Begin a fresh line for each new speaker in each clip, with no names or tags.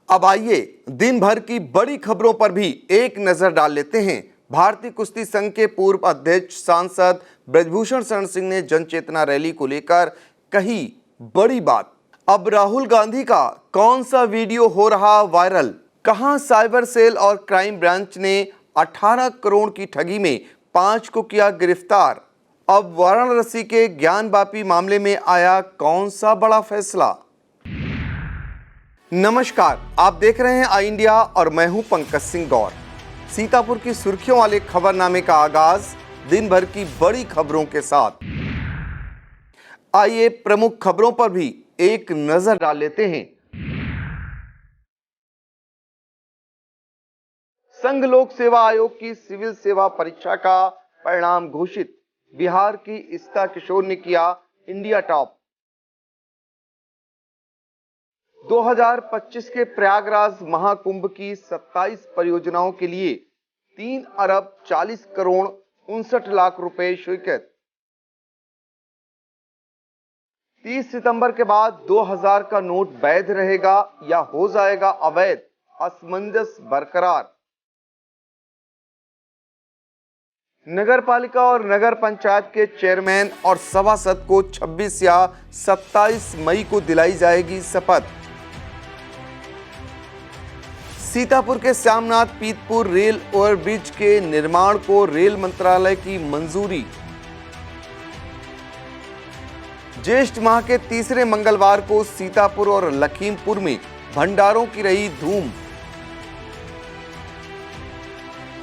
अब आइए दिन भर की बड़ी खबरों पर भी एक नजर डाल लेते हैं। भारतीय कुश्ती संघ के पूर्व अध्यक्ष सांसद ब्रजभूषण शरण सिंह ने जनचेतना रैली को लेकर कही बड़ी बात। अब राहुल गांधी का कौन सा वीडियो हो रहा वायरल? कहां साइबर सेल और क्राइम ब्रांच ने 18 करोड़ की ठगी में 5 को किया गिरफ्तार? अब वाराणसी के ज्ञानवापी मामले में आया कौन सा बड़ा फैसला? नमस्कार, आप देख रहे हैं आई इंडिया और मैं हूं पंकज सिंह गौर। सीतापुर की सुर्खियों वाले खबरनामे का आगाज दिन भर की बड़ी खबरों के साथ। आइए प्रमुख खबरों पर भी एक नजर डाल लेते हैं। संघ लोक सेवा आयोग की सिविल सेवा परीक्षा का परिणाम घोषित। बिहार की इस्ता किशोर ने किया इंडिया टॉप। 2025 के प्रयागराज महाकुंभ की 27 परियोजनाओं के लिए 3 अरब 40 करोड़ 59 लाख रुपए स्वीकृत। 30 सितंबर के बाद 2000 का नोट वैध रहेगा या हो जाएगा अवैध? असमंजस बरकरार। नगर पालिका और नगर पंचायत के चेयरमैन और सभासद को 26 या 27 मई को दिलाई जाएगी शपथ। सीतापुर के श्यामनाथ पीतपुर रेल ओवरब्रिज के निर्माण को रेल मंत्रालय की मंजूरी। ज्येष्ठ माह के तीसरे मंगलवार को सीतापुर और लखीमपुर में भंडारों की रही धूम।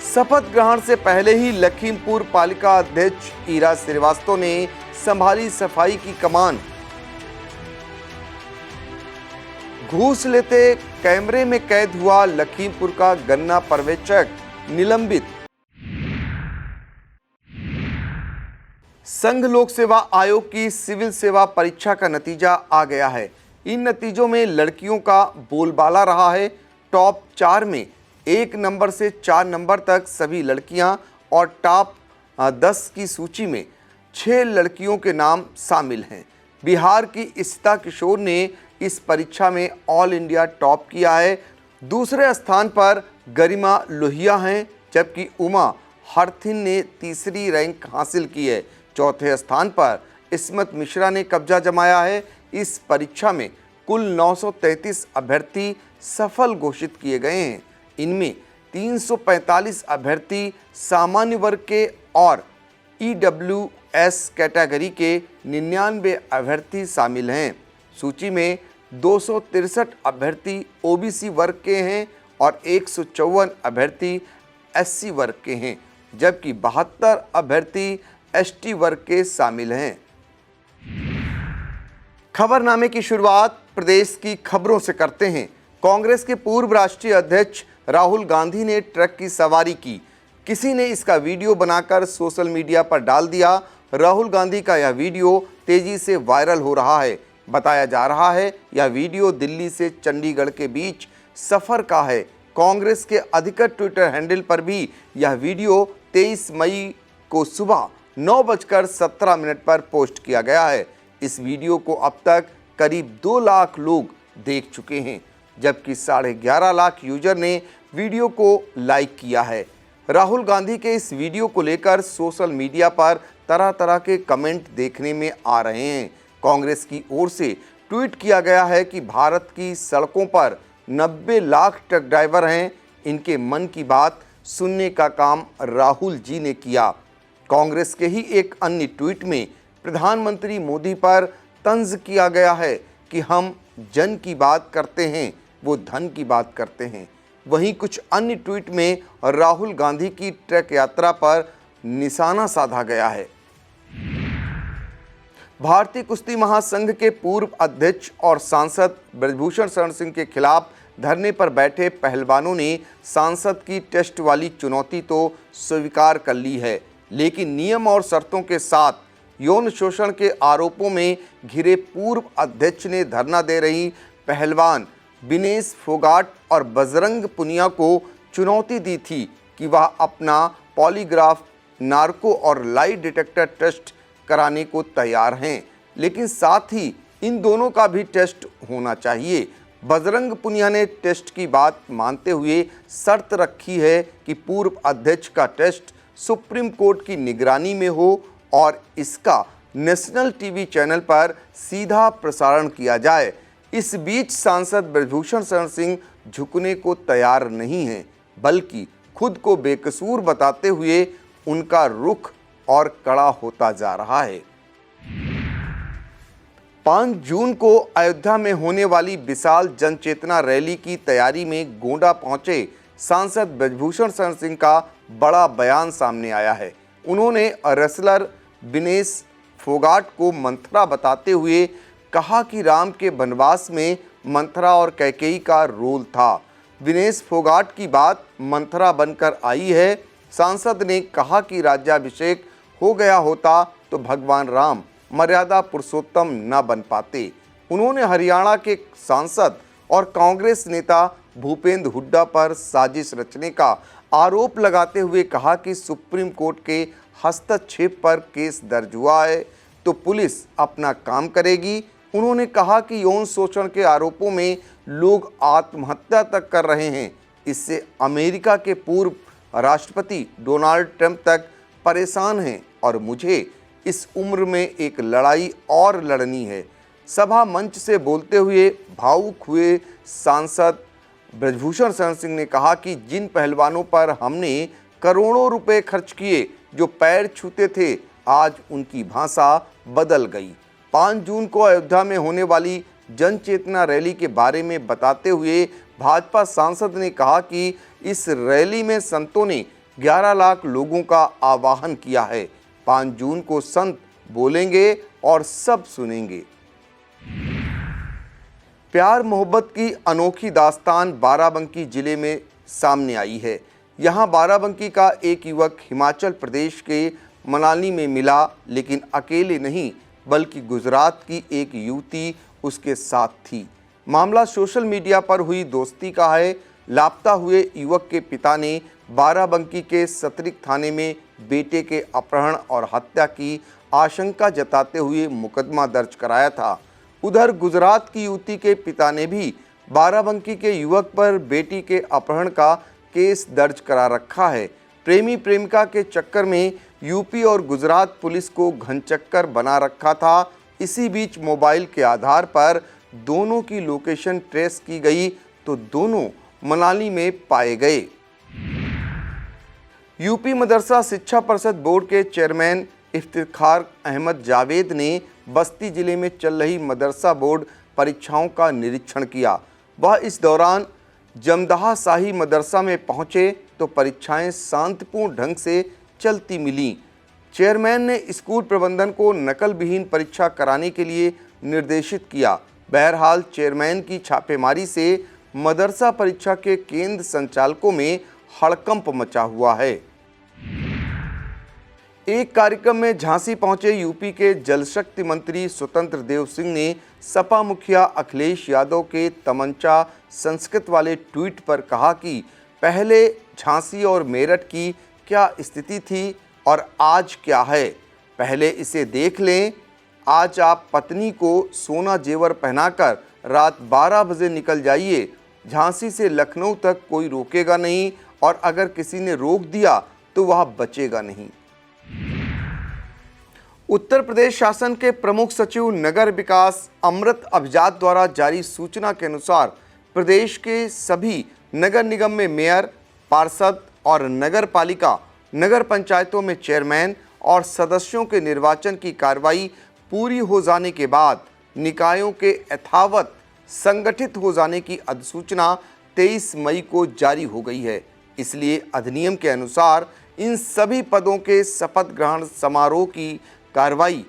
शपथ ग्रहण से पहले ही लखीमपुर पालिका अध्यक्ष ईरा श्रीवास्तव ने संभाली सफाई की कमान। घूस लेते कैमरे में कैद हुआ लखीमपुर का गन्ना पर्यवेक्षक, निलंबित। संघ लोक सेवा आयोग की सिविल सेवा परीक्षा का नतीजा आ गया है। इन नतीजों में लड़कियों का बोलबाला रहा है। टॉप 4 में 1 नंबर से 4 नंबर तक सभी लड़कियां और टॉप 10 की सूची में 6 लड़कियों के नाम शामिल हैं। बिहार की इस्ता किशोर ने इस परीक्षा में ऑल इंडिया टॉप किया है। दूसरे स्थान पर गरिमा लोहिया हैं, जबकि उमा हरथिन ने तीसरी रैंक हासिल की है। चौथे स्थान पर इस्मत मिश्रा ने कब्जा जमाया है। इस परीक्षा में कुल 933 अभ्यर्थी सफल घोषित किए गए हैं। इनमें 345 अभ्यर्थी सामान्य वर्ग के और EWS कैटेगरी के 99 अभ्यर्थी शामिल हैं। सूची में 263 अभ्यर्थी OBC वर्ग के हैं और 154 अभ्यर्थी SC वर्ग के हैं, जबकि 72 अभ्यर्थी ST वर्ग के शामिल हैं। खबरनामे की शुरुआत प्रदेश की खबरों से करते हैं। कांग्रेस के पूर्व राष्ट्रीय अध्यक्ष राहुल गांधी ने ट्रक की सवारी की। किसी ने इसका वीडियो बनाकर सोशल मीडिया पर डाल दिया। राहुल गांधी का यह वीडियो तेजी से वायरल हो रहा है। बताया जा रहा है यह वीडियो दिल्ली से चंडीगढ़ के बीच सफर का है। कांग्रेस के अधिकृत ट्विटर हैंडल पर भी यह वीडियो 23 मई को सुबह 9:17 पर पोस्ट किया गया है। इस वीडियो को अब तक करीब 2 लाख लोग देख चुके हैं, जबकि 11.5 लाख यूजर ने वीडियो को लाइक किया है। राहुल गांधी के इस वीडियो को लेकर सोशल मीडिया पर तरह तरह के कमेंट देखने में आ रहे हैं। कांग्रेस की ओर से ट्वीट किया गया है कि भारत की सड़कों पर 90 लाख ट्रक ड्राइवर हैं। इनके मन की बात सुनने का काम राहुल जी ने किया। कांग्रेस के ही एक अन्य ट्वीट में प्रधानमंत्री मोदी पर तंज किया गया है कि हम जन की बात करते हैं, वो धन की बात करते हैं। वहीं कुछ अन्य ट्वीट में राहुल गांधी की ट्रक यात्रा पर निशाना साधा गया है। भारतीय कुश्ती महासंघ के पूर्व अध्यक्ष और सांसद ब्रजभूषण शरण सिंह के खिलाफ धरने पर बैठे पहलवानों ने सांसद की टेस्ट वाली चुनौती तो स्वीकार कर ली है, लेकिन नियम और शर्तों के साथ यौन शोषण के आरोपों में घिरे पूर्व अध्यक्ष ने धरना दे रही पहलवान विनेश फोगाट और बजरंग पुनिया को चुनौती दी थी कि वह अपना पॉलीग्राफ, नार्को और लाई डिटेक्टर टेस्ट कराने को तैयार हैं, लेकिन साथ ही इन दोनों का भी टेस्ट होना चाहिए। बजरंग पुनिया ने टेस्ट की बात मानते हुए शर्त रखी है कि पूर्व अध्यक्ष का टेस्ट सुप्रीम कोर्ट की निगरानी में हो और इसका नेशनल टीवी चैनल पर सीधा प्रसारण किया जाए। इस बीच सांसद ब्रजभूषण शरण सिंह झुकने को तैयार नहीं हैं, बल्कि खुद को बेकसूर बताते हुए उनका रुख और कड़ा होता जा रहा है। 5 जून को अयोध्या में होने वाली विशाल जनचेतना रैली की तैयारी में गोंडा पहुंचे सांसद ब्रजभूषण शरण सिंह का बड़ा बयान सामने आया है। उन्होंने रेसलर विनेश फोगाट को मंथरा बताते हुए कहा कि राम के वनवास में मंथरा और कैकेयी का रोल था। विनेश फोगाट की बात मंथरा बनकर आई है। सांसद ने कहा कि राज्याभिषेक हो गया होता तो भगवान राम मर्यादा पुरुषोत्तम न बन पाते। उन्होंने हरियाणा के सांसद और कांग्रेस नेता भूपेंद्र हुड्डा पर साजिश रचने का आरोप लगाते हुए कहा कि सुप्रीम कोर्ट के हस्तक्षेप पर केस दर्ज हुआ है तो पुलिस अपना काम करेगी। उन्होंने कहा कि यौन शोषण के आरोपों में लोग आत्महत्या तक कर रहे हैं। इससे अमेरिका के पूर्व राष्ट्रपति डोनाल्ड ट्रंप तक परेशान हैं और मुझे इस उम्र में एक लड़ाई और लड़नी है। सभा मंच से बोलते हुए भावुक हुए सांसद ब्रजभूषण शरण सिंह ने कहा कि जिन पहलवानों पर हमने करोड़ों रुपए खर्च किए, जो पैर छूते थे, आज उनकी भाषा बदल गई। 5 जून को अयोध्या में होने वाली जनचेतना रैली के बारे में बताते हुए भाजपा सांसद ने कहा कि इस रैली में संतों ने 11 लाख लोगों का आह्वान किया है। 5 जून को संत बोलेंगे और सब सुनेंगे। प्यार मोहब्बत की अनोखी दास्तान बाराबंकी जिले में सामने आई है। यहाँ बाराबंकी का एक युवक हिमाचल प्रदेश के मनाली में मिला, लेकिन अकेले नहीं बल्कि गुजरात की एक युवती उसके साथ थी। मामला सोशल मीडिया पर हुई दोस्ती का है। लापता हुए युवक के पिता ने बाराबंकी के सतरिक थाने में बेटे के अपहरण और हत्या की आशंका जताते हुए मुकदमा दर्ज कराया था। उधर गुजरात की युवती के पिता ने भी बाराबंकी के युवक पर बेटी के अपहरण का केस दर्ज करा रखा है। प्रेमी प्रेमिका के चक्कर में यूपी और गुजरात पुलिस को घनचक्कर बना रखा था। इसी बीच मोबाइल के आधार पर दोनों की लोकेशन ट्रेस की गई तो दोनों मनाली में पाए गए। यूपी मदरसा शिक्षा परिषद बोर्ड के चेयरमैन इफ्तिखार अहमद जावेद ने बस्ती जिले में चल रही मदरसा बोर्ड परीक्षाओं का निरीक्षण किया। वह इस दौरान जमदहा शाही मदरसा में पहुंचे तो परीक्षाएं शांतिपूर्ण ढंग से चलती मिली। चेयरमैन ने स्कूल प्रबंधन को नकल विहीन परीक्षा कराने के लिए निर्देशित किया। बहरहाल चेयरमैन की छापेमारी से मदरसा परीक्षा के केंद्र संचालकों में हड़कंप मचा हुआ है। एक कार्यक्रम में झांसी पहुंचे यूपी के जल शक्ति मंत्री स्वतंत्र देव सिंह ने सपा मुखिया अखिलेश यादव के तमंचा संस्कृत वाले ट्वीट पर कहा कि पहले झांसी और मेरठ की क्या स्थिति थी और आज क्या है, पहले इसे देख लें। आज आप पत्नी को सोना जेवर पहनाकर रात 12 बजे निकल जाइए। झांसी से लखनऊ तक कोई रोकेगा नहीं और अगर किसी ने रोक दिया तो वह बचेगा नहीं। उत्तर प्रदेश शासन के प्रमुख सचिव नगर विकास अमृत अभिजात द्वारा जारी सूचना के अनुसार प्रदेश के सभी नगर निगम में मेयर, पार्षद और नगर पालिका, नगर पंचायतों में चेयरमैन और सदस्यों के निर्वाचन की कार्रवाई पूरी हो जाने के बाद निकायों के यथावत संगठित हो जाने की अधिसूचना 23 मई को जारी हो गई है। इसलिए अधिनियम के अनुसार इन सभी पदों के शपथ ग्रहण समारोह की कार्रवाई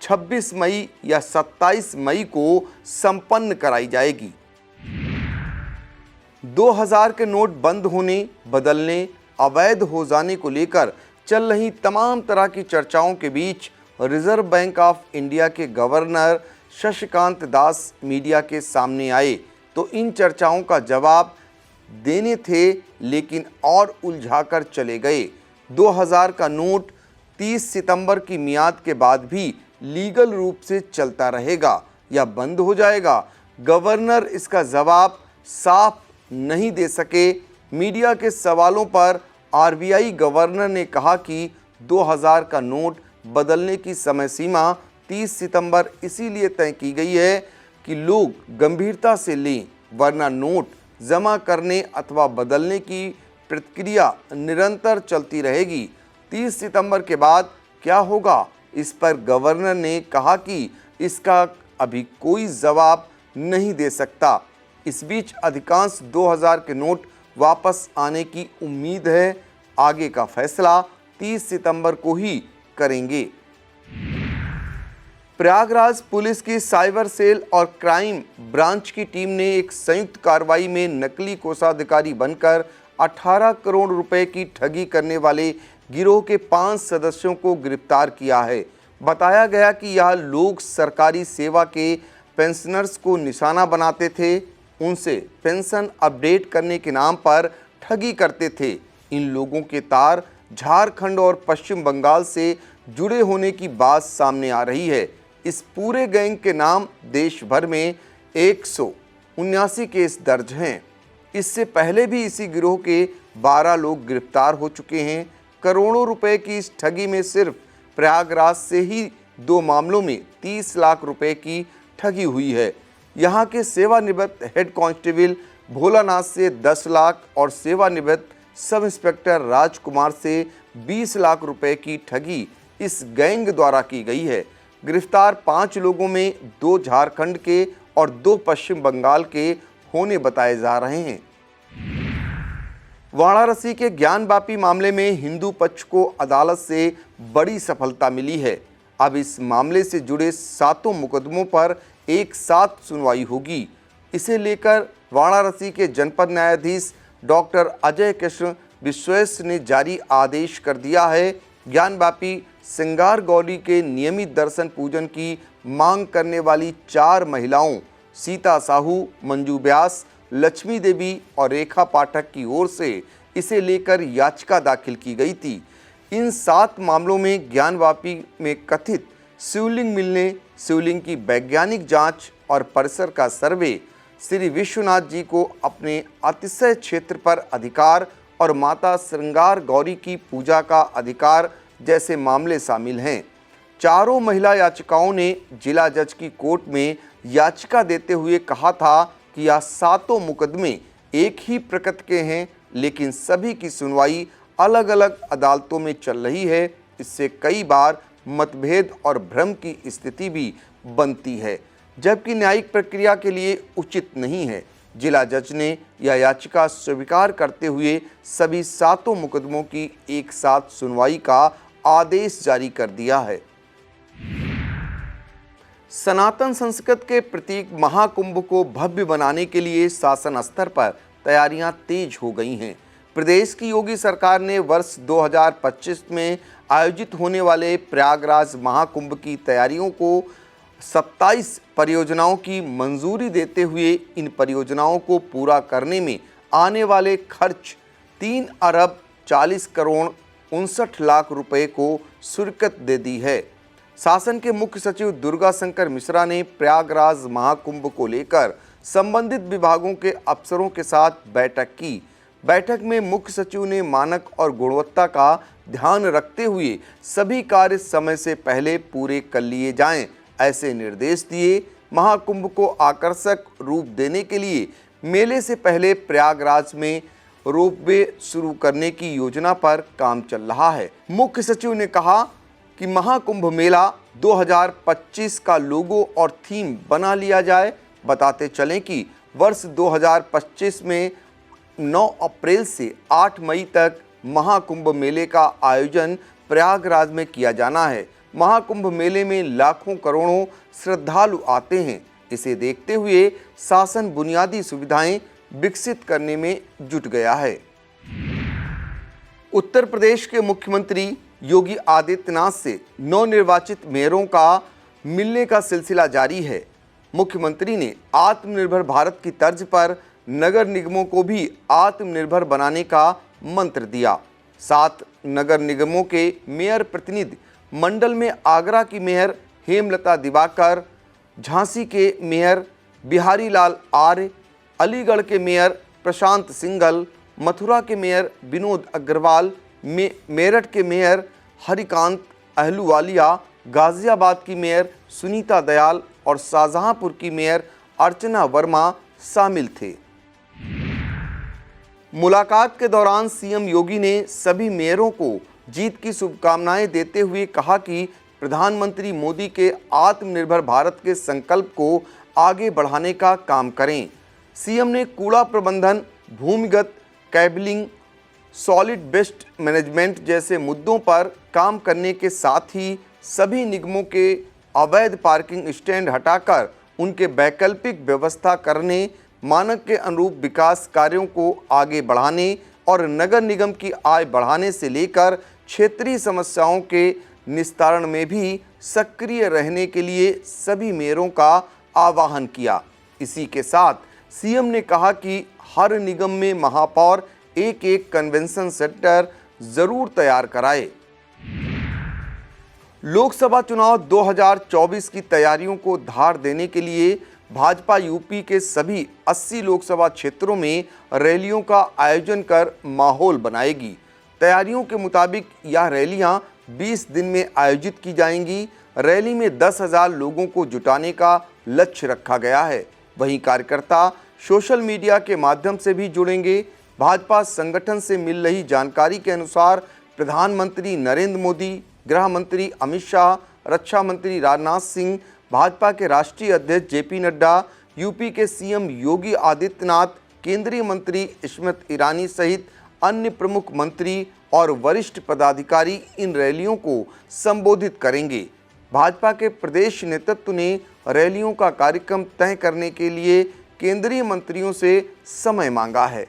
26 मई या 27 मई को संपन्न कराई जाएगी। 2000 के नोट बंद होने, बदलने, अवैध हो जाने को लेकर चल रही तमाम तरह की चर्चाओं के बीच रिजर्व बैंक ऑफ इंडिया के गवर्नर शशिकांत दास मीडिया के सामने आए तो इन चर्चाओं का जवाब देने थे, लेकिन और उलझाकर चले गए। 2000 का नोट 30 सितंबर की मियाद के बाद भी लीगल रूप से चलता रहेगा या बंद हो जाएगा। गवर्नर इसका जवाब साफ नहीं दे सके। मीडिया के सवालों पर आरबीआई गवर्नर ने कहा कि 2000 का नोट बदलने की समय सीमा 30 सितंबर इसीलिए तय की गई है कि लोग गंभीरता से लें, वरना नोट जमा करने अथवा बदलने की प्रक्रिया निरंतर चलती रहेगी। 30 सितंबर के बाद क्या होगा, इस पर गवर्नर ने कहा कि इसका अभी कोई जवाब नहीं दे सकता। इस बीच अधिकांश 2000 के नोट वापस आने की उम्मीद है। आगे का फैसला 30 सितंबर को ही करेंगे। प्रयागराज पुलिस की साइबर सेल और क्राइम ब्रांच की टीम ने एक संयुक्त कार्रवाई में नकली कोषाधिकारी बनकर 18 करोड़ रुपए की ठगी करने वाले गिरोह के 5 सदस्यों को गिरफ्तार किया है। बताया गया कि यह लोग सरकारी सेवा के पेंशनर्स को निशाना बनाते थे, उनसे पेंशन अपडेट करने के नाम पर ठगी करते थे। इन लोगों के तार झारखंड और पश्चिम बंगाल से जुड़े होने की बात सामने आ रही है। इस पूरे गैंग के नाम देश भर में 179 केस दर्ज हैं। इससे पहले भी इसी गिरोह के 12 लोग गिरफ्तार हो चुके हैं। करोड़ों रुपए की इस ठगी में सिर्फ प्रयागराज से ही 2 मामलों में 30 लाख रुपए की ठगी हुई है। यहाँ के सेवानिवृत्त हेड कांस्टेबल भोलानाथ से 10 लाख और सेवानिवृत्त सब इंस्पेक्टर राजकुमार से 20 लाख रुपए की ठगी इस गैंग द्वारा की गई है। गिरफ्तार 5 लोगों में 2 झारखंड के और 2 पश्चिम बंगाल के होने बताए जा रहे हैं। वाराणसी के ज्ञानवापी मामले में हिंदू पक्ष को अदालत से बड़ी सफलता मिली है। अब इस मामले से जुड़े 7 मुकदमों पर एक साथ सुनवाई होगी। इसे लेकर वाराणसी के जनपद न्यायाधीश डॉक्टर अजय कृष्ण विश्वेश ने जारी आदेश कर दिया है। ज्ञानवापी सिंगार गौरी के नियमित दर्शन पूजन की मांग करने वाली 4 महिलाओं सीता साहू, मंजू व्यास, लक्ष्मी देवी और रेखा पाठक की ओर से इसे लेकर याचिका दाखिल की गई थी। इन 7 मामलों में ज्ञानवापी में कथित शिवलिंग मिलने, शिवलिंग की वैज्ञानिक जांच और परिसर का सर्वे, श्री विश्वनाथ जी को अपने अतिशय क्षेत्र पर अधिकार और माता श्रृंगार गौरी की पूजा का अधिकार जैसे मामले शामिल हैं। चारों महिला याचिकाओं ने जिला जज की कोर्ट में याचिका देते हुए कहा था कि यह 7 मुकदमे एक ही प्रकृति के हैं, लेकिन सभी की सुनवाई अलग अलग अदालतों में चल रही है। इससे कई बार मतभेद और भ्रम की स्थिति भी बनती है, जबकि न्यायिक प्रक्रिया के लिए उचित नहीं है। जिला जज ने यह याचिका स्वीकार करते हुए सभी 7 मुकदमों की एक साथ सुनवाई का आदेश जारी कर दिया है। सनातन संस्कृति के प्रतीक महाकुंभ को भव्य बनाने के लिए शासन स्तर पर तैयारियां तेज हो गई हैं। प्रदेश की योगी सरकार ने वर्ष 2025 में आयोजित होने वाले प्रयागराज महाकुंभ की तैयारियों को 27 परियोजनाओं की मंजूरी देते हुए इन परियोजनाओं को पूरा करने में आने वाले खर्च 3 अरब 40 करोड़ 59 लाख रुपए को स्वीकृत दे दी है। शासन के मुख्य सचिव दुर्गा शंकर मिश्रा ने प्रयागराज महाकुंभ को लेकर संबंधित विभागों के अफसरों के साथ बैठक की। बैठक में मुख्य सचिव ने मानक और गुणवत्ता का ध्यान रखते हुए सभी कार्य समय से पहले पूरे कर लिए जाएं, ऐसे निर्देश दिए। महाकुंभ को आकर्षक रूप देने के लिए मेले से पहले प्रयागराज में रोपवे शुरू करने की योजना पर काम चल रहा है। मुख्य सचिव ने कहा कि महाकुंभ मेला 2025 का लोगो और थीम बना लिया जाए। बताते चलें कि वर्ष 2025 में 9 अप्रैल से 8 मई तक महाकुंभ मेले का आयोजन प्रयागराज में किया जाना है। महाकुंभ मेले में लाखों करोड़ों श्रद्धालु आते हैं। इसे देखते हुए शासन बुनियादी सुविधाएं विकसित करने में जुट गया है। उत्तर प्रदेश के मुख्यमंत्री योगी आदित्यनाथ से नवनिर्वाचित मेयरों का मिलने का सिलसिला जारी है। मुख्यमंत्री ने आत्मनिर्भर भारत की तर्ज पर नगर निगमों को भी आत्मनिर्भर बनाने का मंत्र दिया। 7 नगर निगमों के मेयर प्रतिनिधि मंडल में आगरा की मेयर हेमलता दिवाकर, झांसी के मेयर बिहारी लाल आर्य, अलीगढ़ के मेयर प्रशांत सिंघल, मथुरा के मेयर विनोद अग्रवाल, मेरठ के मेयर हरिकांत अहलूवालिया, गाजियाबाद की मेयर सुनीता दयाल और शाहजहांपुर की मेयर अर्चना वर्मा शामिल थे। मुलाकात के दौरान सीएम योगी ने सभी मेयरों को जीत की शुभकामनाएं देते हुए कहा कि प्रधानमंत्री मोदी के आत्मनिर्भर भारत के संकल्प को आगे बढ़ाने का काम करें। सीएम ने कूड़ा प्रबंधन, भूमिगत केबलिंग, सॉलिड वेस्ट मैनेजमेंट जैसे मुद्दों पर काम करने के साथ ही सभी निगमों के अवैध पार्किंग स्टैंड हटाकर उनके वैकल्पिक व्यवस्था करने, मानक के अनुरूप विकास कार्यों को आगे बढ़ाने और नगर निगम की आय बढ़ाने से लेकर क्षेत्रीय समस्याओं के निस्तारण में भी सक्रिय रहने के लिए सभी मेयरों का आह्वान किया। इसी के साथ सीएम ने कहा कि हर निगम में महापौर एक कन्वेंशन सेंटर जरूर तैयार कराए। लोकसभा चुनाव 2024 की तैयारियों को धार देने के लिए भाजपा यूपी के सभी 80 लोकसभा क्षेत्रों में रैलियों का आयोजन कर माहौल बनाएगी। तैयारियों के मुताबिक यह रैलियां 20 दिन में आयोजित की जाएंगी। रैली में 10,000 लोगों को जुटाने का लक्ष्य रखा गया है। वहीं कार्यकर्ता सोशल मीडिया के माध्यम से भी जुड़ेंगे। भाजपा संगठन से मिल रही जानकारी के अनुसार प्रधानमंत्री नरेंद्र मोदी, गृह मंत्री अमित शाह, रक्षा मंत्री राजनाथ सिंह, भाजपा के राष्ट्रीय अध्यक्ष जेपी नड्डा, यूपी के सीएम योगी आदित्यनाथ, केंद्रीय मंत्री स्मृति ईरानी सहित अन्य प्रमुख मंत्री और वरिष्ठ पदाधिकारी इन रैलियों को संबोधित करेंगे। भाजपा के प्रदेश नेतृत्व ने रैलियों का कार्यक्रम तय करने के लिए केंद्रीय मंत्रियों से समय मांगा है।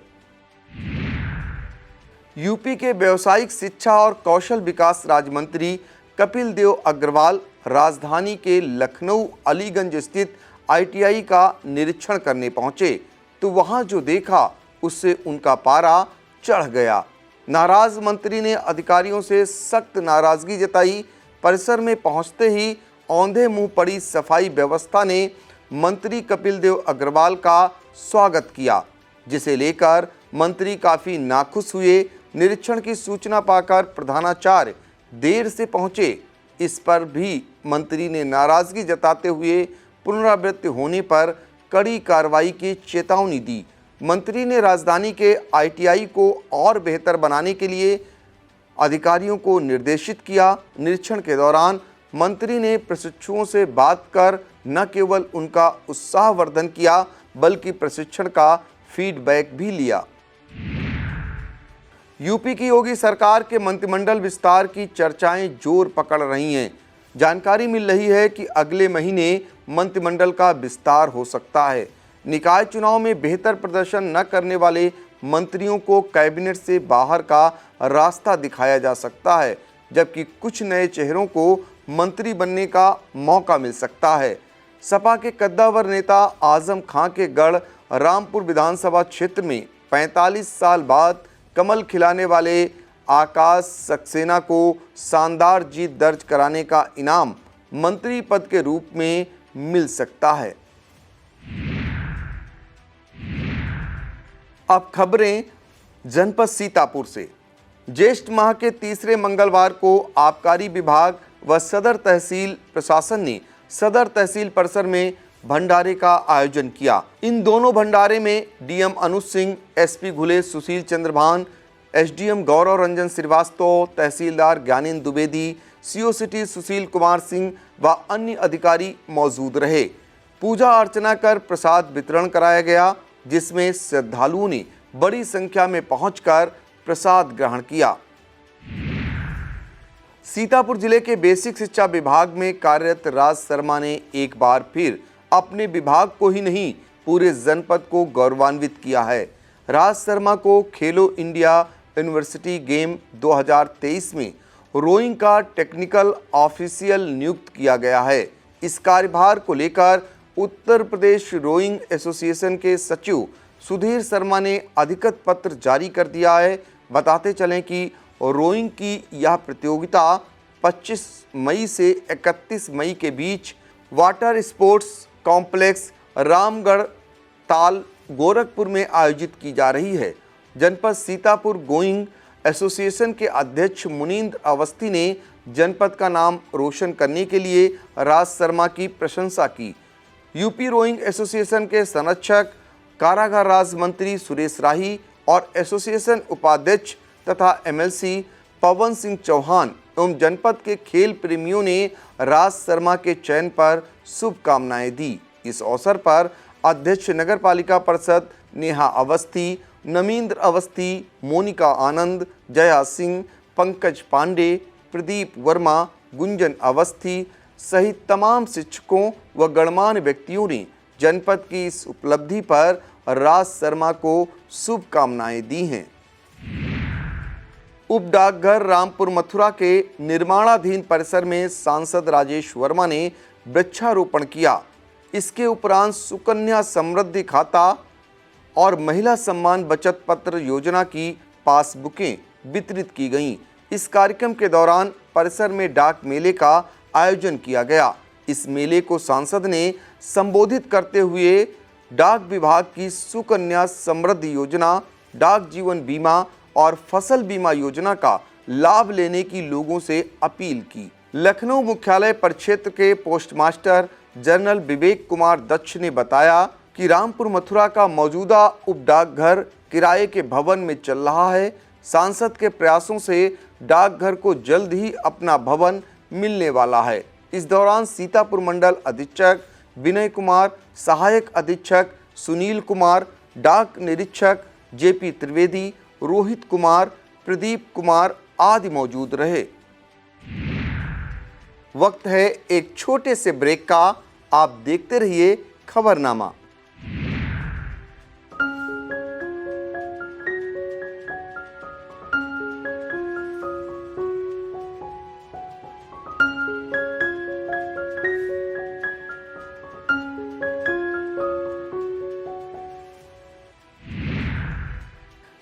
यूपी के व्यावसायिक शिक्षा और कौशल विकास राज्य मंत्री कपिल देव अग्रवाल राजधानी के लखनऊ अलीगंज स्थित आईटीआई का निरीक्षण करने पहुंचे तो वहां जो देखा उससे उनका पारा चढ़ गया। नाराज मंत्री ने अधिकारियों से सख्त नाराजगी जताई। परिसर में पहुंचते ही औंधे मुंह पड़ी सफाई व्यवस्था ने मंत्री कपिल देव अग्रवाल का स्वागत किया, जिसे लेकर मंत्री काफी नाखुश हुए। निरीक्षण की सूचना पाकर प्रधानाचार्य देर से पहुंचे। इस पर भी मंत्री ने नाराजगी जताते हुए पुनरावृत्ति होने पर कड़ी कार्रवाई की चेतावनी दी। मंत्री ने राजधानी के आईटीआई को और बेहतर बनाने के लिए अधिकारियों को निर्देशित किया। निरीक्षण के दौरान मंत्री ने प्रशिक्षुओं से बात कर न केवल उनका उत्साहवर्धन किया बल्कि प्रशिक्षण का फीडबैक भी लिया। यूपी की योगी सरकार के मंत्रिमंडल विस्तार की चर्चाएं जोर पकड़ रही हैं। जानकारी मिल रही है कि अगले महीने मंत्रिमंडल का विस्तार हो सकता है। निकाय चुनाव में बेहतर प्रदर्शन न करने वाले मंत्रियों को कैबिनेट से बाहर का रास्ता दिखाया जा सकता है, जबकि कुछ नए चेहरों को मंत्री बनने का मौका मिल सकता है। सपा के कद्दावर नेता आजम खां के गढ़ रामपुर विधानसभा क्षेत्र में 45 साल बाद कमल खिलाने वाले आकाश सक्सेना को शानदार जीत दर्ज कराने का इनाम मंत्री पद के रूप में मिल सकता है। अब खबरें जनपद सीतापुर से। ज्येष्ठ माह के तीसरे मंगलवार को आबकारी विभाग व सदर तहसील प्रशासन ने सदर तहसील परिसर में भंडारे का आयोजन किया। इन दोनों भंडारे में डीएम अनुज सिंह, एसपी घुले सुशील चंद्र भान, एसडीएम गौरव रंजन श्रीवास्तव, तहसीलदार ज्ञानेंद्र द्विवेदी, सीओ सिटी सुशील कुमार सिंह व अन्य अधिकारी मौजूद रहे। पूजा अर्चना कर प्रसाद वितरण कराया गया, जिसमें श्रद्धालुओं ने बड़ी संख्या में पहुंचकर प्रसाद ग्रहण किया। सीतापुर जिले के बेसिक शिक्षा विभाग में कार्यरत राज शर्मा ने एक बार फिर अपने विभाग को ही नहीं पूरे जनपद को गौरवान्वित किया है। राज शर्मा को खेलो इंडिया यूनिवर्सिटी गेम 2023 में रोइंग का टेक्निकल ऑफिशियल नियुक्त किया गया है। इस कार्यभार को लेकर उत्तर प्रदेश रोइंग एसोसिएशन के सचिव सुधीर शर्मा ने अधिकृत पत्र जारी कर दिया है। बताते चलें कि रोइंग की यह प्रतियोगिता 25 मई से 31 मई के बीच water sports complex Ramgarh Tal Gorakhpur में आयोजित की जा रही है। जनपद सीतापुर गोइंग एसोसिएशन के अध्यक्ष मुनींद्र अवस्थी ने जनपद का नाम रोशन करने के लिए राज शर्मा की प्रशंसा की। यूपी रोइंग एसोसिएशन के संरक्षक कारागार राज्य मंत्री सुरेश राही और एसोसिएशन उपाध्यक्ष तथा एमएलसी पवन सिंह चौहान एवं जनपद के खेल प्रेमियों ने राज शर्मा के चयन पर शुभकामनाएं दी। इस अवसर पर अध्यक्ष नगर पालिका परिषद नेहा अवस्थी, नमींद्र अवस्थी, मोनिका आनंद, जया सिंह, पंकज पांडे, प्रदीप वर्मा, गुंजन अवस्थी सहित तमाम शिक्षकों व गणमान्य व्यक्तियों ने जनपद की इस उपलब्धि पर राज शर्मा को शुभकामनाएं दी हैं। उप डाकघर रामपुर मथुरा के निर्माणाधीन परिसर में सांसद राजेश वर्मा ने वृक्षारोपण किया। इसके उपरांत सुकन्या समृद्धि खाता और महिला सम्मान बचत पत्र योजना की पासबुकें वितरित की गईं। इस कार्यक्रम के दौरान परिसर में डाक मेले का आयोजन किया गया। इस मेले को सांसद ने संबोधित करते हुए डाक विभाग की सुकन्या समृद्धि योजना, डाक जीवन बीमा और फसल बीमा योजना का लाभ लेने की लोगों से अपील की। लखनऊ मुख्यालय परिक्षेत्र के पोस्टमास्टर जनरल विवेक कुमार दक्ष ने बताया कि रामपुर मथुरा का मौजूदा उप डाकघर किराए के भवन में चल रहा है। सांसद के प्रयासों से डाकघर को जल्द ही अपना भवन मिलने वाला है। इस दौरान सीतापुर मंडल अधीक्षक विनय कुमार, सहायक अधीक्षक सुनील कुमार, डाक निरीक्षक जेपी त्रिवेदी, रोहित कुमार, प्रदीप कुमार आदि मौजूद रहे। वक्त है एक छोटे से ब्रेक का। आप देखते रहिए खबरनामा।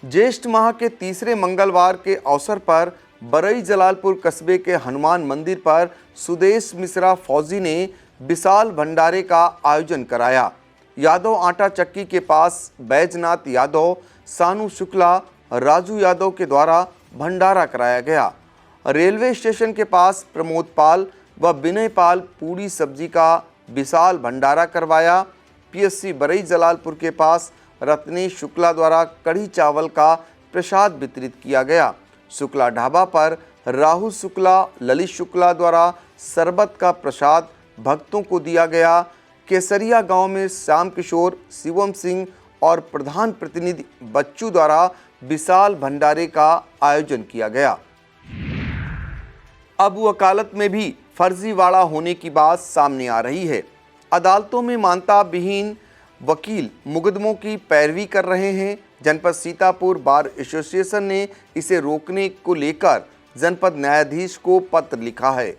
ज्येष्ठ माह के तीसरे मंगलवार के अवसर पर बरई जलालपुर कस्बे के हनुमान मंदिर पर सुदेश मिश्रा फौजी ने विशाल भंडारे का आयोजन कराया। यादव आटा चक्की के पास बैजनाथ यादव, सानू शुक्ला, राजू यादव के द्वारा भंडारा कराया गया। रेलवे स्टेशन के पास प्रमोद पाल व विनय पाल पूरी सब्जी का विशाल भंडारा करवाया। पीएससी बरई जलालपुर के पास रत्नेश शुक्ला द्वारा कढ़ी चावल का प्रसाद वितरित किया गया। शुक्ला ढाबा पर राहुल शुक्ला, ललित शुक्ला द्वारा शरबत का प्रसाद भक्तों को दिया गया। केसरिया गांव में श्याम किशोर, शिवम सिंह और प्रधान प्रतिनिधि बच्चू द्वारा विशाल भंडारे का आयोजन किया गया। अब वकालत में भी फर्जीवाड़ा होने की बात सामने आ रही है। अदालतों में मान्यता विहीन वकील मुकदमों की पैरवी कर रहे हैं। जनपद सीतापुर बार एसोसिएशन ने इसे रोकने को लेकर जनपद न्यायाधीश को पत्र लिखा है।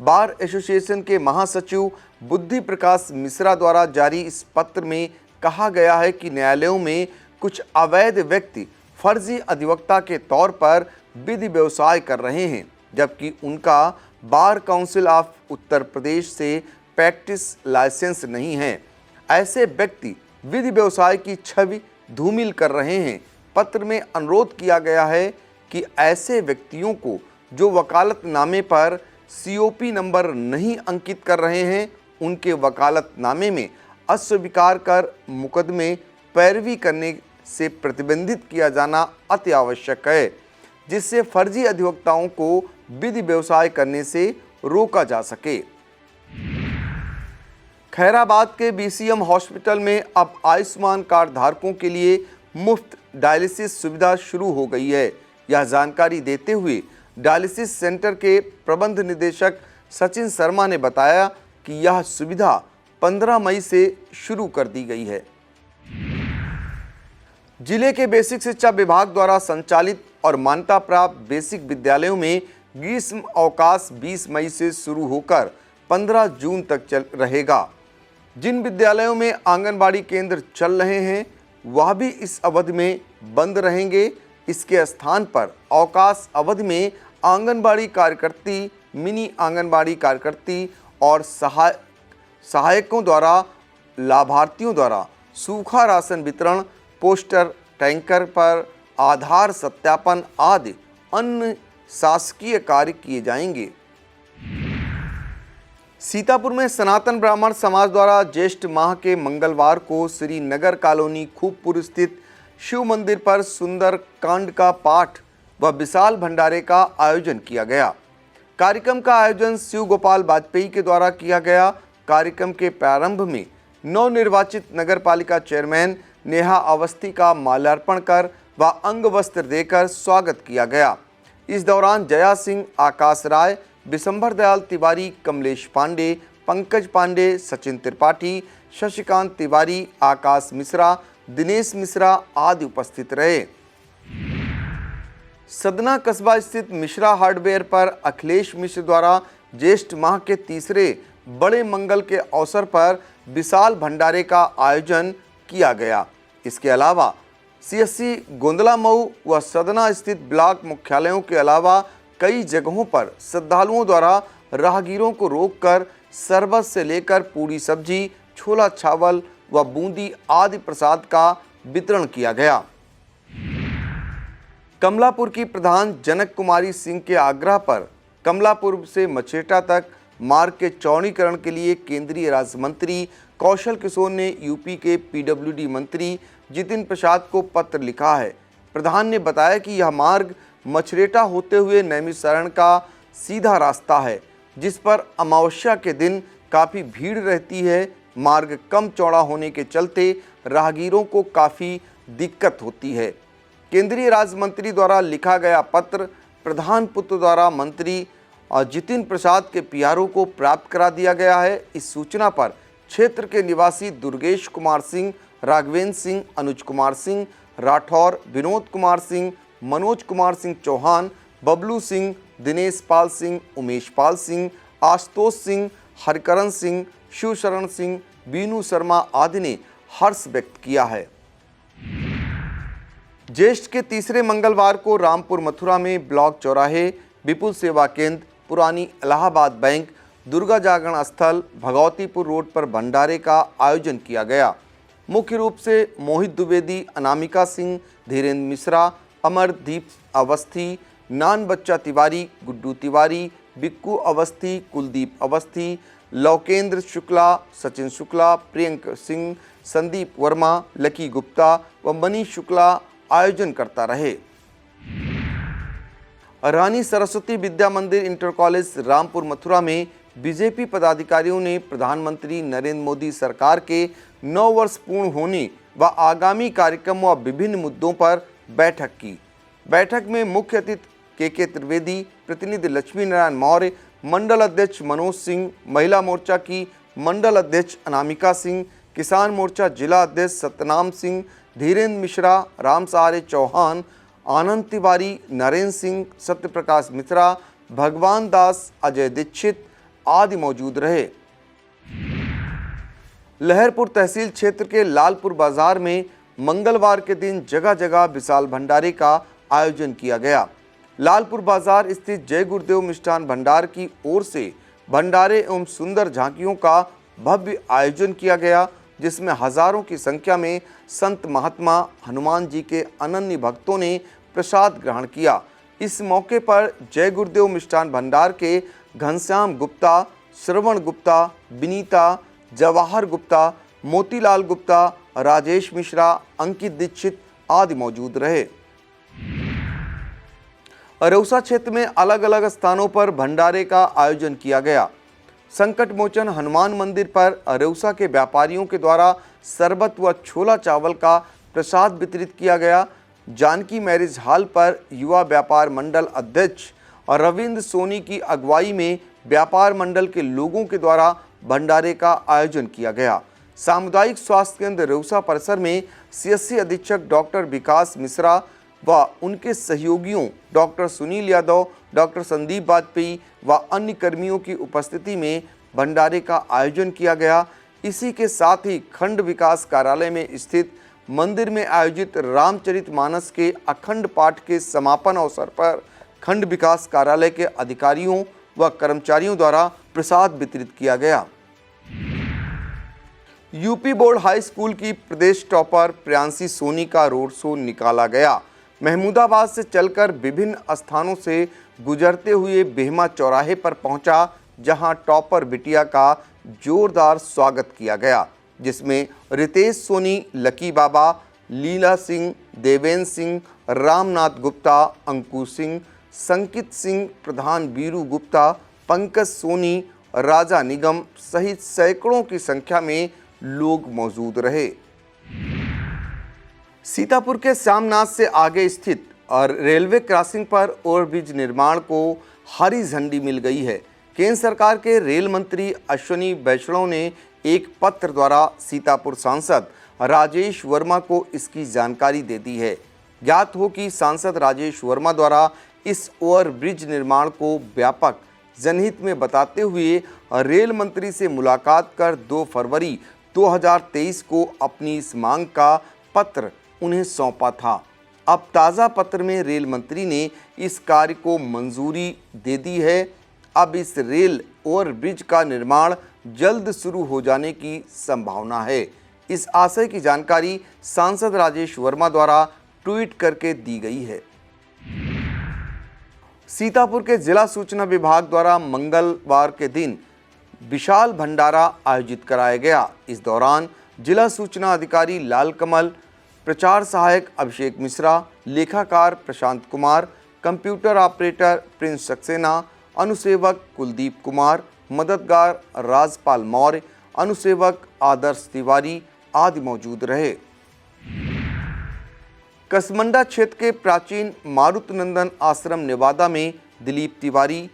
बार एसोसिएशन के महासचिव बुद्धि प्रकाश मिश्रा द्वारा जारी इस पत्र में कहा गया है कि न्यायालयों में कुछ अवैध व्यक्ति फर्जी अधिवक्ता के तौर पर विधि व्यवसाय कर रहे हैं, जबकि उनका bar council of Uttar Pradesh से प्रैक्टिस लाइसेंस नहीं है। ऐसे व्यक्ति विधि व्यवसाय की छवि धूमिल कर रहे हैं। पत्र में अनुरोध किया गया है कि ऐसे व्यक्तियों को जो वकालतनामे पर सीओपी नंबर नहीं अंकित कर रहे हैं, उनके वकालतनामे में अस्वीकार कर मुकदमे पैरवी करने से प्रतिबंधित किया जाना अति आवश्यक है, जिससे फर्जी अधिवक्ताओं को विधि व्यवसाय करने से रोका जा सके। खैराबाद के बीसीएम हॉस्पिटल में अब आयुष्मान कार्ड धारकों के लिए मुफ्त डायलिसिस सुविधा शुरू हो गई है। यह जानकारी देते हुए डायलिसिस सेंटर के प्रबंध निदेशक सचिन शर्मा ने बताया कि यह सुविधा 15 मई से शुरू कर दी गई है। जिले के बेसिक शिक्षा विभाग द्वारा संचालित और मान्यता प्राप्त बेसिक विद्यालयों में ग्रीष्म अवकाश 20 मई से शुरू होकर 15 जून तक चल रहेगा। जिन विद्यालयों में आंगनबाड़ी केंद्र चल रहे हैं वह भी इस अवधि में बंद रहेंगे। इसके स्थान पर अवकाश अवधि में आंगनबाड़ी कार्यकर्ती, मिनी आंगनबाड़ी कार्यकर्ती और सहायकों द्वारा लाभार्थियों द्वारा सूखा राशन वितरण, पोस्टर, टैंकर पर आधार सत्यापन आदि अन्य शासकीय कार्य किए जाएंगे। सीतापुर में सनातन ब्राह्मण समाज द्वारा ज्येष्ठ माह के मंगलवार को श्री नगर कॉलोनी खूबपुर स्थित शिव मंदिर पर सुंदर कांड का पाठ व विशाल भंडारे का आयोजन किया गया। कार्यक्रम का आयोजन शिव गोपाल वाजपेयी के द्वारा किया गया। कार्यक्रम के प्रारंभ में नवनिर्वाचित नगर पालिका चेयरमैन नेहा अवस्थी का माल्यार्पण कर व अंग वस्त्र देकर स्वागत किया गया। इस दौरान जया सिंह, आकाश राय, बिशंबर दयाल तिवारी, कमलेश पांडे, पंकज पांडे, सचिन त्रिपाठी, शशिकांत तिवारी, आकाश मिश्रा, दिनेश मिश्रा आदि उपस्थित रहे। सदना कस्बा स्थित मिश्रा हार्डवेयर पर अखिलेश मिश्र द्वारा ज्येष्ठ माह के तीसरे बड़े मंगल के अवसर पर विशाल भंडारे का आयोजन किया गया। इसके अलावा सीएससी गोंदला मऊ व सदना स्थित ब्लॉक मुख्यालयों के अलावा कई जगहों पर श्रद्धालुओं द्वारा राहगीरों को रोककर शरबत से लेकर पूरी सब्जी, छोला चावल व बूंदी आदि प्रसाद का वितरण किया गया। कमलापुर की प्रधान जनक कुमारी सिंह के आग्रह पर कमलापुर से मछेटा तक मार्ग के चौड़ीकरण के लिए केंद्रीय राज्य मंत्री कौशल किशोर ने यूपी के पीडब्ल्यूडी मंत्री जितिन प्रसाद को पत्र लिखा है। प्रधान ने बताया कि यह मार्ग मछरेटा होते हुए नैमिषारण्य का सीधा रास्ता है, जिस पर अमावस्या के दिन काफ़ी भीड़ रहती है। मार्ग कम चौड़ा होने के चलते राहगीरों को काफ़ी दिक्कत होती है। केंद्रीय राज्य मंत्री द्वारा लिखा गया पत्र प्रधान पुत्र द्वारा मंत्री जितिन प्रसाद के पीआरओ को प्राप्त करा दिया गया है। इस सूचना पर क्षेत्र के निवासी दुर्गेश कुमार सिंह, राघवेंद्र सिंह, अनुज कुमार सिंह राठौर, विनोद कुमार सिंह, मनोज कुमार सिंह चौहान, बबलू सिंह, दिनेश पाल सिंह, उमेश पाल सिंह, आशुतोष सिंह, हरकरण सिंह, शिवशरण सिंह, बीनू शर्मा आदि ने हर्ष व्यक्त किया है। ज्येष्ठ के तीसरे मंगलवार को रामपुर मथुरा में ब्लॉक चौराहे, विपुल सेवा केंद्र, पुरानी इलाहाबाद बैंक, दुर्गा जागरण स्थल, भगवतीपुर रोड पर भंडारे का आयोजन किया गया। मुख्य रूप से मोहित द्विवेदी, अनामिका सिंह, धीरेन्द्र मिश्रा, अमरदीप अवस्थी, नान बच्चा तिवारी, गुड्डू तिवारी, बिक्कू अवस्थी, कुलदीप अवस्थी, लौकेंद्र शुक्ला, सचिन शुक्ला, प्रियंक सिंह, संदीप वर्मा, लकी गुप्ता व मनीष शुक्ला आयोजन करता रहे। रानी सरस्वती विद्या मंदिर इंटर कॉलेज रामपुर मथुरा में बीजेपी पदाधिकारियों ने प्रधानमंत्री नरेंद्र मोदी सरकार के 9 वर्ष पूर्ण होने व आगामी कार्यक्रम व विभिन्न मुद्दों पर बैठक की। बैठक में मुख्य अतिथि के त्रिवेदी, प्रतिनिधि लक्ष्मी नारायण मौर्य, मंडल अध्यक्ष मनोज सिंह, महिला मोर्चा की मंडल अध्यक्ष अनामिका सिंह, किसान मोर्चा जिला अध्यक्ष सतनाम सिंह, धीरेन्द्र मिश्रा, राम सहारे चौहान, आनंद तिवारी, नरेंद्र सिंह, सत्यप्रकाश मिश्रा, भगवान दास, अजय दीक्षित आदि मौजूद रहे। लहरपुर तहसील क्षेत्र के लालपुर बाजार में मंगलवार के दिन जगह जगह विशाल भंडारे का आयोजन किया गया। लालपुर बाजार स्थित जय गुरुदेव मिष्ठान भंडार की ओर से भंडारे एवं सुंदर झांकियों का भव्य आयोजन किया गया, जिसमें हजारों की संख्या में संत महात्मा हनुमान जी के अनन्य भक्तों ने प्रसाद ग्रहण किया। इस मौके पर जय गुरुदेव मिष्ठान भंडार के घनश्याम गुप्ता, श्रवण गुप्ता, विनीता, जवाहर गुप्ता, मोतीलाल गुप्ता, राजेश मिश्रा, अंकित दीक्षित आदि मौजूद रहे। अरौसा क्षेत्र में अलग अलग स्थानों पर भंडारे का आयोजन किया गया। संकट मोचन हनुमान मंदिर पर अरौसा के व्यापारियों के द्वारा शरबत व छोला चावल का प्रसाद वितरित किया गया। जानकी मैरिज हॉल पर युवा व्यापार मंडल अध्यक्ष और रविंद्र सोनी की अगुवाई में व्यापार मंडल के लोगों के द्वारा भंडारे का आयोजन किया गया। सामुदायिक स्वास्थ्य केंद्र रौसा परिसर में सीएससी अधीक्षक डॉक्टर विकास मिश्रा व उनके सहयोगियों डॉक्टर सुनील यादव, डॉक्टर संदीप वाजपेयी व अन्य कर्मियों की उपस्थिति में भंडारे का आयोजन किया गया। इसी के साथ ही खंड विकास कार्यालय में स्थित मंदिर में आयोजित रामचरितमानस के अखंड पाठ के समापन अवसर पर खंड विकास कार्यालय के अधिकारियों व कर्मचारियों द्वारा प्रसाद वितरित किया गया। यूपी बोर्ड हाई स्कूल की प्रदेश टॉपर प्रियांशी सोनी का रोड शो निकाला गया। महमूदाबाद से चलकर विभिन्न स्थानों से गुजरते हुए बेहमा चौराहे पर पहुंचा, जहां टॉपर बिटिया का जोरदार स्वागत किया गया, जिसमें रितेश सोनी, लकी बाबा, लीला सिंह, देवेंद्र सिंह, रामनाथ गुप्ता, अंकुर सिंह, संकित सिंह, प्रधान बीरू गुप्ता, पंकज सोनी, राजा निगम सहित सैकड़ों की संख्या में लोग मौजूद रहे। सीतापुर के श्यामनाथ से आगे स्थित और रेलवे क्रॉसिंग पर ओवरब्रिज निर्माण को हरी झंडी मिल गई है। केंद्र सरकार के रेल मंत्री अश्विनी वैष्णव ने एक पत्र द्वारा सीतापुर सांसद राजेश वर्मा को इसकी जानकारी दे दी है। ज्ञात हो कि सांसद राजेश वर्मा द्वारा इस ओवरब्रिज निर्माण को व्यापक जनहित में बताते हुए रेल मंत्री से मुलाकात कर 2 फरवरी 2023 को अपनी इस मांग का पत्र उन्हें सौंपा था। अब ताज़ा पत्र में रेल मंत्री ने इस कार्य को मंजूरी दे दी है। अब इस रेल ओवरब्रिज का निर्माण जल्द शुरू हो जाने की संभावना है। इस आशय की जानकारी सांसद राजेश वर्मा द्वारा ट्वीट करके दी गई है। सीतापुर के जिला सूचना विभाग द्वारा मंगलवार के दिन विशाल भंडारा आयोजित कराया गया। इस दौरान जिला सूचना अधिकारी लाल कमल, प्रचार सहायक अभिषेक मिश्रा, लेखाकार प्रशांत कुमार, कंप्यूटर ऑपरेटर प्रिंस सक्सेना, अनुसेवक कुलदीप कुमार, मददगार राजपाल मौर्य, अनुसेवक आदर्श तिवारी आदि मौजूद रहे। कसमंडा क्षेत्र के प्राचीन मारुतनंदन आश्रम नेवादा में दिलीप तिवारी,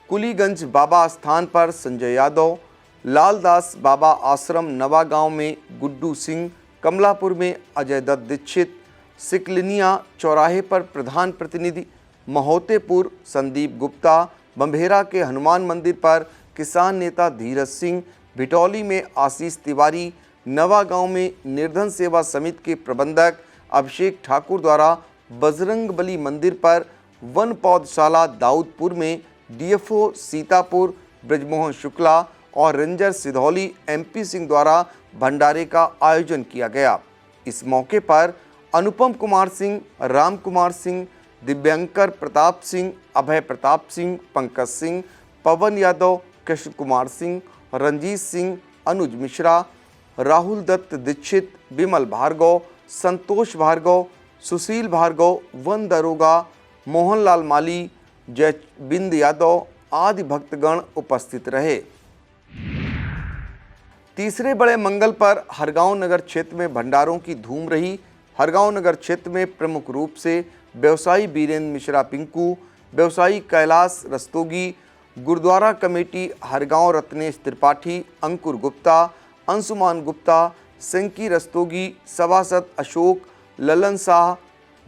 कुलीगंज बाबा स्थान पर संजय यादव, लालदास बाबा आश्रम नवागांव में गुड्डू सिंह, कमलापुर में अजय दत्त दीक्षित, सिकलिनिया चौराहे पर प्रधान प्रतिनिधि महोतेपुर संदीप गुप्ता, बम्भेरा के हनुमान मंदिर पर किसान नेता धीरज सिंह, भिटौली में आशीष तिवारी, नवागांव में निर्धन सेवा समिति के प्रबंधक अभिषेक ठाकुर द्वारा बजरंगबली मंदिर पर, वन पौधशाला दाऊदपुर में डीएफओ सीतापुर ब्रजमोहन शुक्ला और रेंजर सिधौली एमपी सिंह द्वारा भंडारे का आयोजन किया गया। इस मौके पर अनुपम कुमार सिंह, राम कुमार सिंह, दिव्यंकर प्रताप सिंह, अभय प्रताप सिंह, पंकज सिंह, पवन यादव, कृष्ण कुमार सिंह, रंजीत सिंह, अनुज मिश्रा, राहुल दत्त दीक्षित, विमल भार्गव, संतोष भार्गव, सुशील भार्गव, वन दरोगा मोहनलाल माली, जयबिंद यादव आदि भक्तगण उपस्थित रहे। तीसरे बड़े मंगल पर हरगांव नगर क्षेत्र में भंडारों की धूम रही। हरगांव नगर क्षेत्र में प्रमुख रूप से व्यवसायी बीरेंद्र मिश्रा पिंकू, व्यवसायी कैलाश रस्तोगी, गुरुद्वारा कमेटी हरगांव रत्नेश त्रिपाठी, अंकुर गुप्ता, अंशुमान गुप्ता, सेंकी रस्तोगी, सभासद अशोक, ललन शाह,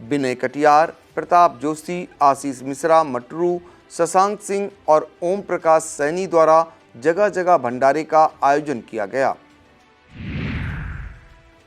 विनय कटियार, प्रताप जोशी, आशीष मिश्रा, मटरू, शशांक सिंह और ओम प्रकाश सैनी द्वारा जगह जगह भंडारे का आयोजन किया गया।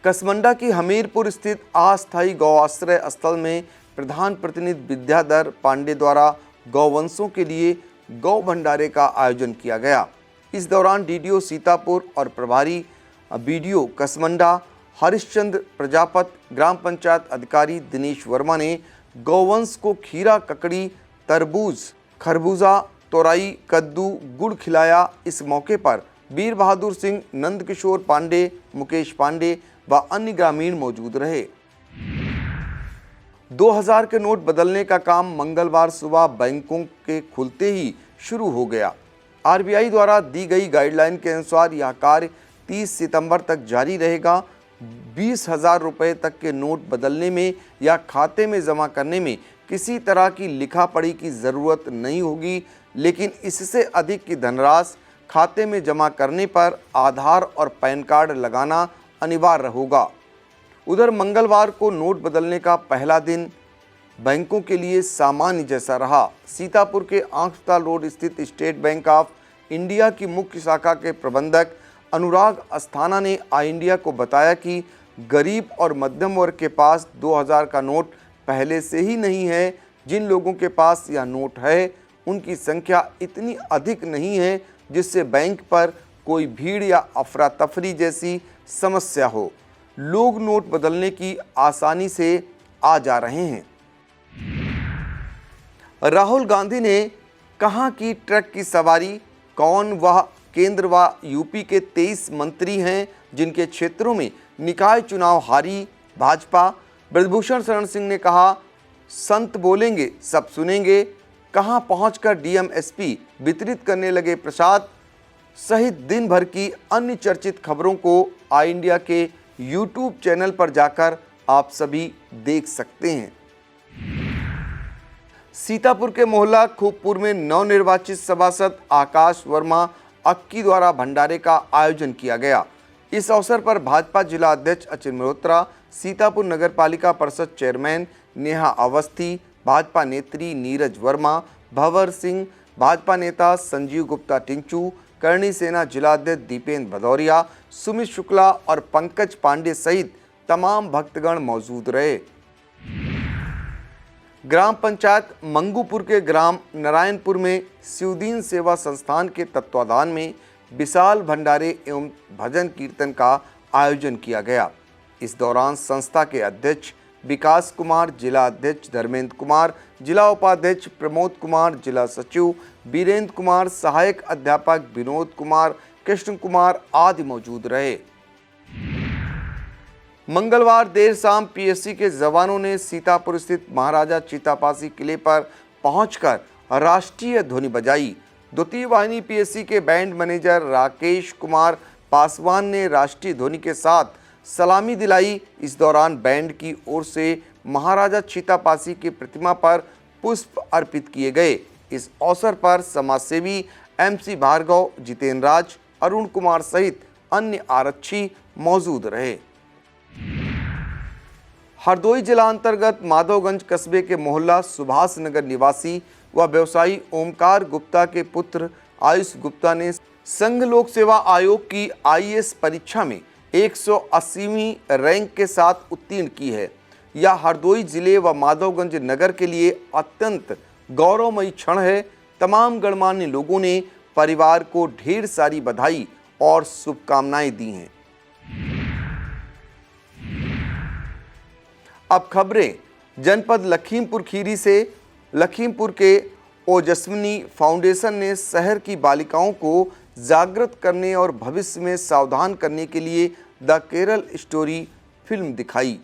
कसमंडा की हमीरपुर स्थित अस्थायी गौ आश्रय स्थल में प्रधान प्रतिनिधि विद्याधर पांडे द्वारा गौवंशों के लिए गौ भंडारे का आयोजन किया गया। इस दौरान डीडीओ सीतापुर और प्रभारी बीडीओ कसमंडा हरिश्चंद्र प्रजापति, ग्राम पंचायत अधिकारी दिनेश वर्मा ने गौवंश को खीरा, ककड़ी, तरबूज, खरबूजा, तोरई, कद्दू, गुड़ खिलाया। इस मौके पर वीर बहादुर सिंह, नंदकिशोर पांडे, मुकेश पांडे व अन्य ग्रामीण मौजूद रहे। 2000 के नोट बदलने का काम मंगलवार सुबह बैंकों के खुलते ही शुरू हो गया। आरबीआई द्वारा दी गई गाइडलाइन के अनुसार यह कार्य 30 सितंबर तक जारी रहेगा। 20,000 रुपये तक के नोट बदलने में या खाते में जमा करने में किसी तरह की लिखा पढ़ी की ज़रूरत नहीं होगी, लेकिन इससे अधिक की धनराशि खाते में जमा करने पर आधार और पैन कार्ड लगाना अनिवार्य होगा। उधर मंगलवार को नोट बदलने का पहला दिन बैंकों के लिए सामान्य जैसा रहा। सीतापुर के आंखताल रोड स्थित स्टेट बैंक ऑफ इंडिया की मुख्य शाखा के प्रबंधक अनुराग अस्थाना ने आई इंडिया को बताया कि गरीब और मध्यम वर्ग के पास 2000 का नोट पहले से ही नहीं है। जिन लोगों के पास यह नोट है उनकी संख्या इतनी अधिक नहीं है जिससे बैंक पर कोई भीड़ या अफरा तफरी जैसी समस्या हो। लोग नोट बदलने की आसानी से आ जा रहे हैं। राहुल गांधी ने कहा कि ट्रक की सवारी कौन? वह केंद्र व यूपी के 23 मंत्री हैं जिनके क्षेत्रों में निकाय चुनाव हारी भाजपा। ब्रजभूषण शरण सिंह ने कहा, संत बोलेंगे सब सुनेंगे। कहां पहुंचकर डीएम एसपी वितरित करने लगे प्रसाद सहित दिन भर की अन्य चर्चित खबरों को आई इंडिया के यूट्यूब चैनल पर जाकर आप सभी देख सकते हैं। सीतापुर के मोहल्ला खूबपुर में नवनिर्वाचित सभासद आकाश वर्मा अक्की द्वारा भंडारे का आयोजन किया गया। इस अवसर पर भाजपा जिला अध्यक्ष अचिन मल्होत्रा, सीतापुर नगर पालिका परिषद चेयरमैन नेहा अवस्थी, भाजपा नेत्री नीरज वर्मा, भंवर सिंह, भाजपा नेता संजीव गुप्ता टिंचू, करणी सेना जिलाध्यक्ष दीपेंद्र भदौरिया, सुमित शुक्ला और पंकज पांडे सहित तमाम भक्तगण मौजूद रहे। ग्राम पंचायत मंगूपुर के ग्राम नारायणपुर में शिवदीन सेवा संस्थान के तत्वाधान में विशाल भंडारे एवं भजन कीर्तन का आयोजन किया गया। इस दौरान संस्था के अध्यक्ष विकास कुमार, जिला अध्यक्ष धर्मेंद्र कुमार, जिला उपाध्यक्ष प्रमोद कुमार, जिला सचिव वीरेंद्र कुमार, सहायक अध्यापक विनोद कुमार, कृष्ण कुमार आदि मौजूद रहे। मंगलवार देर शाम पीएससी के जवानों ने सीतापुर स्थित महाराजा चीतापासी किले पर पहुंचकर राष्ट्रीय ध्वनि बजाई। द्वितीय वाहिनी पीएससी के बैंड मैनेजर राकेश कुमार पासवान ने राष्ट्रीय ध्वनि के साथ सलामी दिलाई। इस दौरान बैंड की ओर से महाराजा चीतापासी की प्रतिमा पर पुष्प अर्पित किए गए। इस अवसर पर समाजसेवी एमसी भार्गव, जितेंद्र राज, अरुण कुमार सहित अन्य आरक्षी मौजूद रहे। हरदोई जिला अंतर्गत माधवगंज कस्बे के मोहल्ला सुभाष नगर निवासी व व्यवसायी ओमकार गुप्ता के पुत्र आयुष गुप्ता ने संघ लोक सेवा आयोग की आईएएस परीक्षा में 180वीं रैंक के साथ उत्तीर्ण की है। यह हरदोई जिले व माधवगंज नगर के लिए अत्यंत गौरवमयी क्षण है। तमाम गणमान्य लोगों ने परिवार को ढेर सारी बधाई और शुभकामनाएं दी हैं। अब खबरें जनपद लखीमपुर खीरी से। लखीमपुर के ओजस्विनी फाउंडेशन ने शहर की बालिकाओं को जागृत करने और भविष्य में सावधान करने के लिए द केरल स्टोरी फिल्म दिखाई।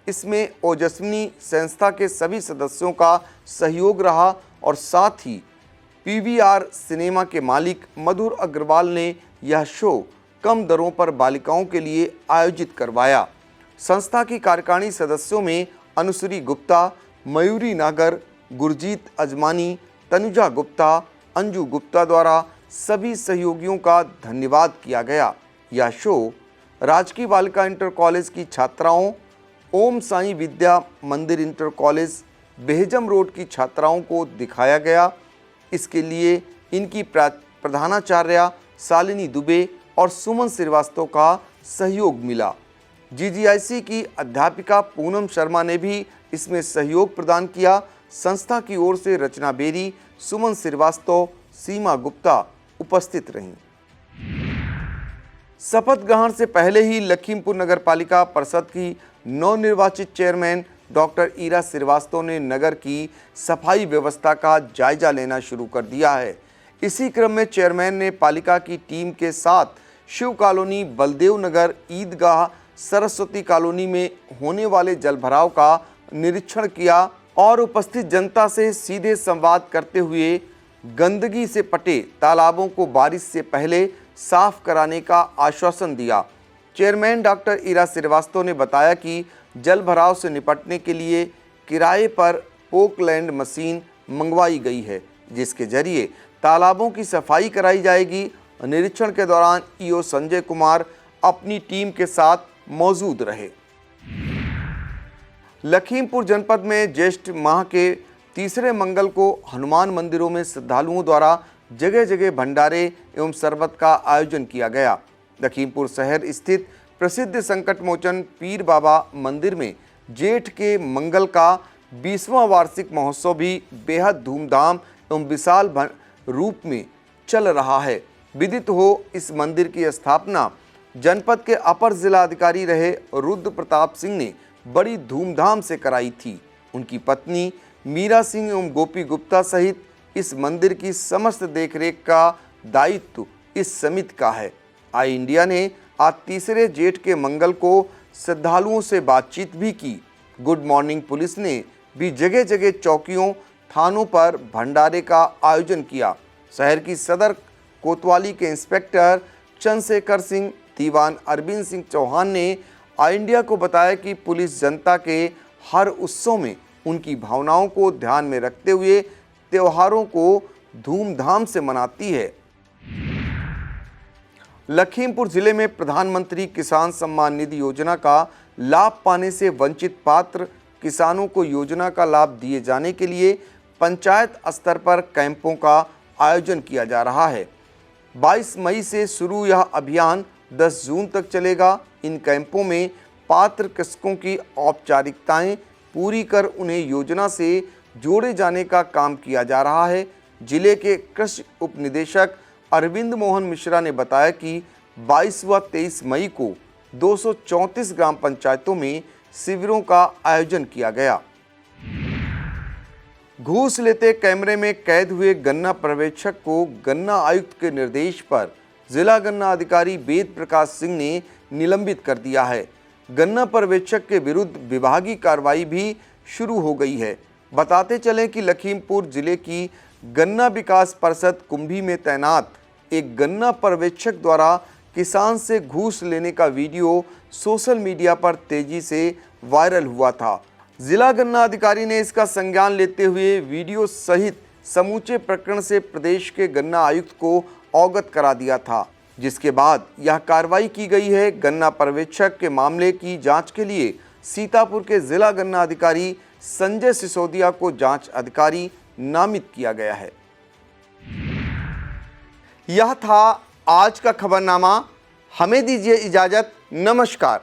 इसमें ओजस्विनी संस्था के सभी सदस्यों का सहयोग रहा और साथ ही पीवीआर सिनेमा के मालिक मधुर अग्रवाल ने यह शो कम दरों पर बालिकाओं के लिए आयोजित करवाया। संस्था की कार्यकारिणी सदस्यों में अनुश्री गुप्ता, मयूरी नागर, गुरजीत अजमानी, तनुजा गुप्ता, अंजू गुप्ता द्वारा सभी सहयोगियों का धन्यवाद किया गया। यह शो राजकीय बालिका इंटर कॉलेज की छात्राओं, ओम साई विद्या मंदिर इंटर कॉलेज बेहजम रोड की छात्राओं को दिखाया गया। इसके लिए इनकी प्रधानाचार्य शालिनी दुबे और सुमन श्रीवास्तव का सहयोग मिला। जीजीआईसी की अध्यापिका पूनम शर्मा ने भी इसमें सहयोग प्रदान किया। संस्था की ओर से रचना बेरी, सुमन श्रीवास्तव, सीमा गुप्ता उपस्थित रहीं। शपथ ग्रहण से पहले ही लखीमपुर नगर पालिका परिषद की नवनिर्वाचित चेयरमैन डॉक्टर ईरा श्रीवास्तव ने नगर की सफाई व्यवस्था का जायजा लेना शुरू कर दिया है। इसी क्रम में चेयरमैन ने पालिका की टीम के साथ शिव कॉलोनी, बलदेव नगर, ईदगाह, सरस्वती कॉलोनी में होने वाले जलभराव का निरीक्षण किया और उपस्थित जनता से सीधे संवाद करते हुए गंदगी से पटे तालाबों को बारिश से पहले साफ कराने का आश्वासन दिया। चेयरमैन डॉक्टर ईरा श्रीवास्तव ने बताया कि जलभराव से निपटने के लिए किराए पर पोकलैंड मशीन मंगवाई गई है, जिसके जरिए तालाबों की सफाई कराई जाएगी। निरीक्षण के दौरान ईओ संजय कुमार अपनी टीम के साथ मौजूद रहे। लखीमपुर जनपद में ज्येष्ठ माह के तीसरे मंगल को हनुमान मंदिरों में श्रद्धालुओं द्वारा जगह जगह भंडारे एवं शरबत का आयोजन किया गया। लखीमपुर शहर स्थित प्रसिद्ध संकट मोचन पीर बाबा मंदिर में जेठ के मंगल का 20वां वार्षिक महोत्सव भी बेहद धूमधाम एवं विशाल रूप में चल रहा है। विदित हो, इस मंदिर की स्थापना जनपद के अपर जिलाधिकारी रहे रुद्र प्रताप सिंह ने बड़ी धूमधाम से कराई थी। उनकी पत्नी मीरा सिंह एवं गोपी गुप्ता सहित इस मंदिर की समस्त देखरेख का दायित्व इस समिति का है। आई इंडिया ने आज 3 जेठ के मंगल को श्रद्धालुओं से बातचीत भी की। गुड मॉर्निंग पुलिस ने भी जगह जगह चौकियों, थानों पर भंडारे का आयोजन किया। शहर की सदर कोतवाली के इंस्पेक्टर चंद्रशेखर सिंह, दीवान अरविंद सिंह चौहान ने आई इंडिया को बताया कि पुलिस जनता के हर उत्सव में उनकी भावनाओं को ध्यान में रखते हुए त्योहारों को धूमधाम से मनाती है। लखीमपुर जिले में प्रधानमंत्री किसान सम्मान निधि योजना का लाभ पाने से वंचित पात्र किसानों को योजना का लाभ दिए जाने के लिए पंचायत स्तर पर कैंपों का आयोजन किया जा रहा है। 22 मई से शुरू यह अभियान 10 जून तक चलेगा। इन कैंपों में पात्र कृषकों की औपचारिकताएं पूरी कर उन्हें योजना से जोड़े जाने का काम किया जा रहा है। जिले के कृषि उप निदेशक अरविंद मोहन मिश्रा ने बताया कि 22 व 23 मई को 234 ग्राम पंचायतों में शिविरों का आयोजन किया गया। घूस लेते कैमरे में कैद हुए गन्ना पर्यवेक्षक को गन्ना आयुक्त के निर्देश पर जिला गन्ना अधिकारी वेद प्रकाश सिंह ने निलंबित कर दिया है। गन्ना पर्यवेक्षक के विरुद्ध विभागीय कार्रवाई भी शुरू हो गई है। बताते चलें कि लखीमपुर जिले की गन्ना विकास परिषद कुंभी में तैनात एक गन्ना पर्यवेक्षक द्वारा किसान से घूस लेने का वीडियो सोशल मीडिया पर तेजी से वायरल हुआ था। जिला गन्ना अधिकारी ने इसका संज्ञान लेते हुए वीडियो सहित समूचे प्रकरण से प्रदेश के गन्ना आयुक्त को अवगत करा दिया था, जिसके बाद यह कार्रवाई की गई है। गन्ना पर्यवेक्षक के मामले की जांच के लिए सीतापुर के जिला गन्ना अधिकारी संजय सिसोदिया को जांच अधिकारी नामित किया गया है। यह था आज का खबरनामा। हमें दीजिए इजाजत। नमस्कार।